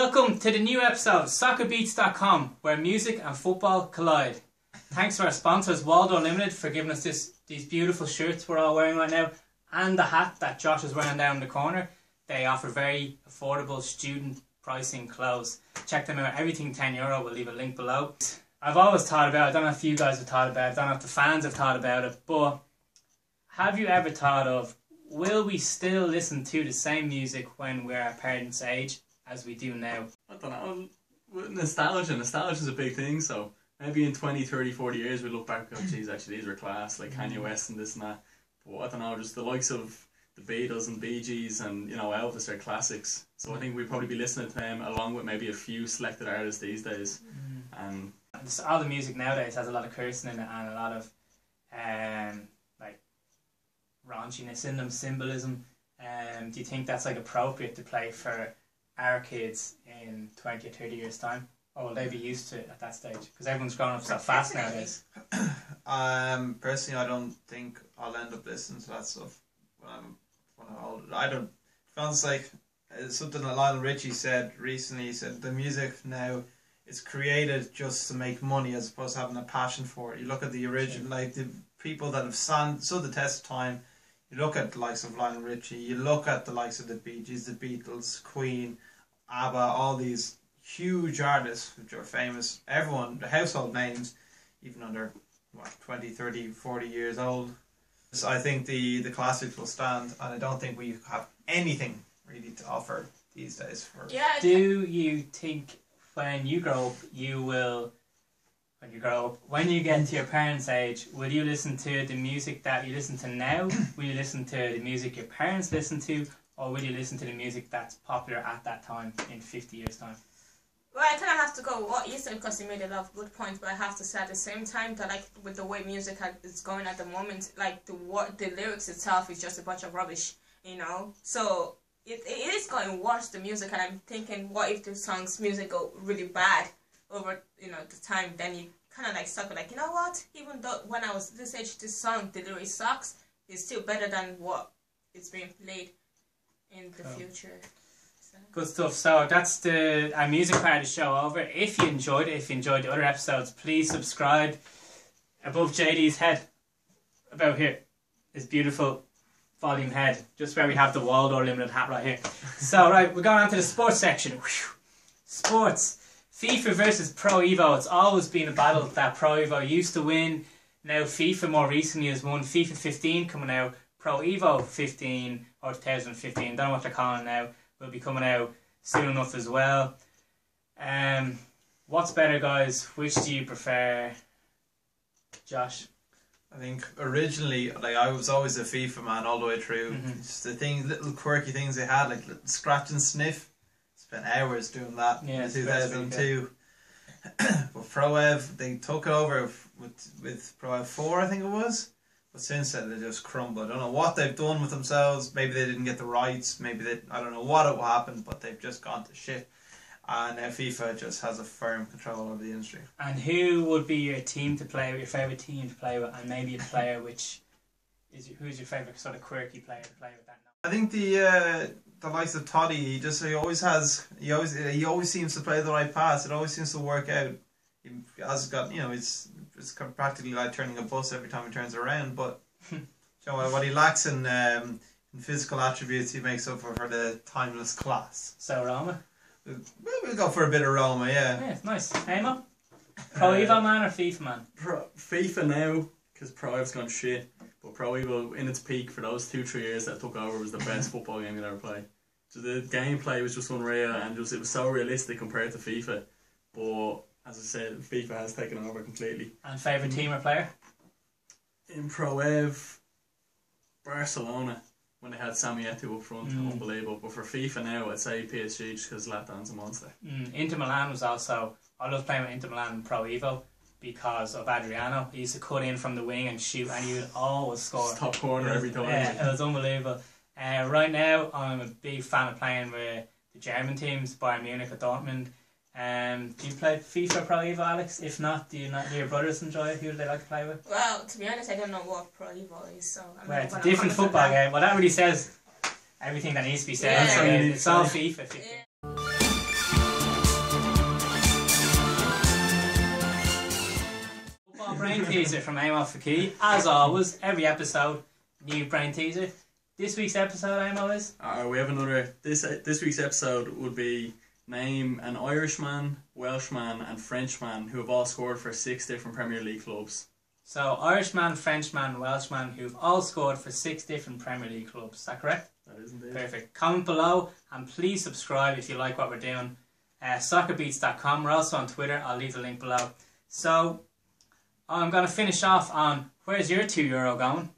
Welcome to the new episode of SoccerBeats.com, where music and football collide. Thanks to our sponsors Waldo Limited for giving us these beautiful shirts we're all wearing right now, and the hat that Josh is wearing down the corner. They offer very affordable student pricing clothes. Check them out, everything €10. We'll leave a link below. I've always thought about it, I don't know if you guys have thought about it, I don't know if the fans have thought about it, but have you ever thought of, will we still listen to the same music when we're our parents' age as we do now? I don't know. Nostalgia is a big thing, so maybe in 20, 30, 40 years we look back and go, geez, actually these were class, like Kanye West and this and that. But I don't know, just the likes of the Beatles and Bee Gees and, you know, Elvis are classics. So I think we'd probably be listening to them along with maybe a few selected artists these days. And all the music nowadays has a lot of cursing in it and a lot of like raunchiness in them, symbolism. Do you think that's like appropriate to play for our kids in 20 or 30 years time, or will they be used to it at that stage? Because everyone's growing up so fast nowadays. Personally, I don't think I'll end up listening to that stuff when I'm older. I don't. It sounds like something that Lionel Richie said recently. He said the music now is created just to make money as opposed to having a passion for it. You look at the original, like the people that have stood the test of time. You look at the likes of Lionel Richie, you look at the likes of the Bee Gees, the Beatles, Queen, ABBA, all these huge artists which are famous. Everyone, the household names, even under 20, 30, 40 years old. So I think the classics will stand, and I don't think we have anything really to offer these days. Do you think when you grow up, when you get to your parents' age, will you listen to the music that you listen to now? Will you listen to the music your parents listen to? Or will you listen to the music that's popular at that time in 50 years' time? Well, I kind of have to go what you said because you made a lot of good points, but I have to say at the same time that, like, with the way music is going at the moment, like the lyrics itself is just a bunch of rubbish, you know. So it is going worse, the music, and I'm thinking, what if the song's music go really bad over, you know, the time? Then you kind of like stuck with, like, you know what? Even though when I was this age, this song, the lyric sucks, it's still better than what is being played in the future. So. Good stuff. So that's our music part of the show over. If you enjoyed it, if you enjoyed the other episodes, please subscribe. Above JD's head, about here, his beautiful volume head, just where we have the Waldo Limited hat right here. So right, we're going on to the sports section. Sports. FIFA versus Pro Evo. It's always been a battle that Pro Evo used to win. Now FIFA more recently has won. FIFA 15 coming out. Pro Evo 15 or 2015, don't know what they're calling it now, will be coming out soon enough as well. What's better, guys? Which do you prefer, Josh? I think originally, like, I was always a FIFA man all the way through. Just the things, little quirky things they had, like little scratch and sniff. Spent hours doing that in 2002. But Pro Ev, they took it over with Pro Ev 4, I think it was. But since then, they just crumbled. I don't know what they've done with themselves. Maybe they didn't get the rights. Maybe I don't know what happened, but they've just gone to shit. And now FIFA just has a firm control over the industry. And who would be your team to play with, your favourite team to play with, and maybe a player who's your favourite sort of quirky player to play with that now? I think the likes of Toddy, he always seems to play the right pass. It always seems to work out. He has got, you know, it's practically like turning a bus every time he turns around. But you know, what he lacks in physical attributes, he makes up for the timeless class. So Roma? We'll go for a bit of Roma, yeah. Yeah, nice. Amo? Pro Evo man or FIFA man? FIFA now, because Pro Evo's gone shit. But Pro Evo, in its peak for those 2-3 years that took over, was the best football game you'd ever play. So the gameplay was just unreal, and it was so realistic compared to FIFA. But as I said, FIFA has taken over completely. And favourite team or player? In Pro Ev, Barcelona, when they had Sammy Eto'o up front, unbelievable. But for FIFA now, I'd say PSG just because Zlatan's a monster. Inter Milan was also, I love playing with Inter Milan in Pro Evo because of Adriano. He used to cut in from the wing and shoot, and he would always score. Top corner every time. Yeah, it was unbelievable. Right now, I'm a big fan of playing with the German teams, Bayern Munich or Dortmund. Do you play FIFA Pro Evo, Alex? If not, do your brothers enjoy it? Who do they like to play with? Well, to be honest, I don't know what Pro Evo is, so it's a different football game. Well, that really says everything that needs to be said. Yeah. It's all FIFA 15. Yeah. brain teaser from Amo Faki. As always, every episode, new brain teaser. This week's episode, Amo, is? We have another. This week's episode would be name an Irishman, Welshman, and Frenchman who have all scored for 6 different Premier League clubs. So, Irishman, Frenchman, Welshman who've all scored for 6 different Premier League clubs. Is that correct? That is indeed. Perfect. Comment below and please subscribe if you like what we're doing. SoccerBeats.com. We're also on Twitter. I'll leave the link below. So, I'm going to finish off on where's your €2 going?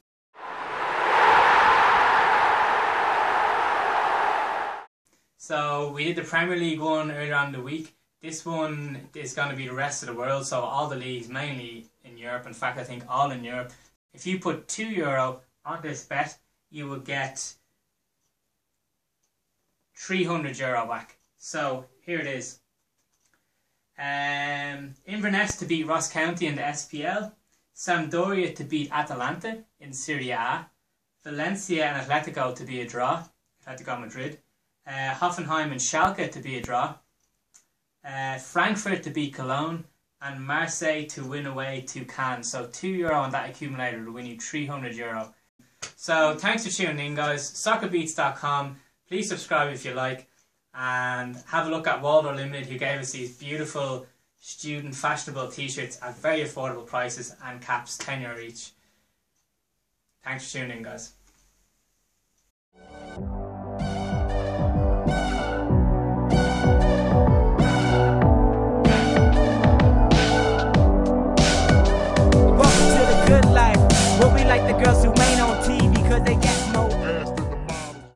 So, we did the Premier League one earlier on in the week. This one is going to be the rest of the world. So, all the leagues, mainly in Europe. In fact, I think all in Europe. If you put €2 on this bet, you will get €300 back. So, here it is. Inverness to beat Ross County in the SPL. Sampdoria to beat Atalanta in Serie A. Valencia and Atletico to be a draw. Atletico Madrid. Hoffenheim and Schalke to be a draw. Frankfurt to beat Cologne. And Marseille to win away to Cannes. So €2 on that accumulator will win you €300. So thanks for tuning in, guys. SoccerBeats.com. Please subscribe if you like. And have a look at Waldo Limited, who gave us these beautiful student fashionable t-shirts at very affordable prices, and caps €10 each. Thanks for tuning in, guys.